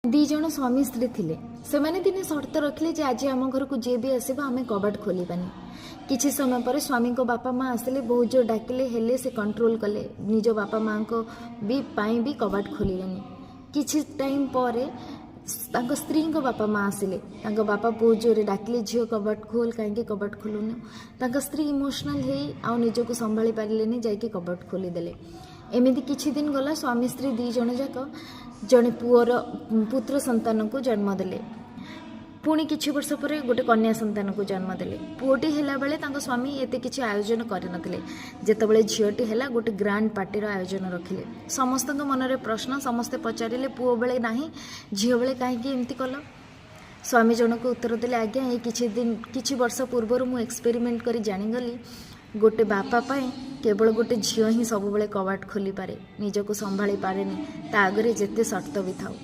दी जण स्वामी स्त्री थिले से माने दिने शर्त रखिले जे आज आम घर को जे भी आसीबा आमे कबाट खोलिबानी। किछि समय पर स्वामी को बापा माँ आसिले बहुत जोर डाकिले हेले से कंट्रोल कले निज बापा माँ को भी कबाट खोलिलेनी। किछि टाइम पर तांको स्त्री को बापा माँ आसिले तांको बापा बहुत जोर डाकिले झील कबाट खोल कहीं कबाट खोलुन तांको स्त्री इमोशनल हे आ निजको संभाली पारिलेनी जाइके कबाट खोलीदेले। एमिति किछि दिन गला स्वामी स्त्री दी जण जाक जड़े पुअर पुत्र संतान को जन्म देले। पुणी किछि वर्ष पर गोटे कन्या संतान को जन्म देले। पुओटी हेला बेले तांको स्वामी एते किछि आयोजन करिनथिले। जेतेबेले झियोटी हेला गोटे ग्रांड पार्टी रो आयोजन रखिले। समस्त मनरे प्रश्न समस्ते पचारिले पुओ बेले नाही झियो बेले काहेकि एमती कल। स्वामी जनक उत्तर देले आज्ञा ये किछि वर्ष पूर्व मु एक्सपेरिमेंट करी जानिगली गोटे बापा पाए केवल गोटे झील ही सब बेले कबाट खोली पारे निजको संभाली पारेनी ता आगरे जेते शर्त भी थाउ।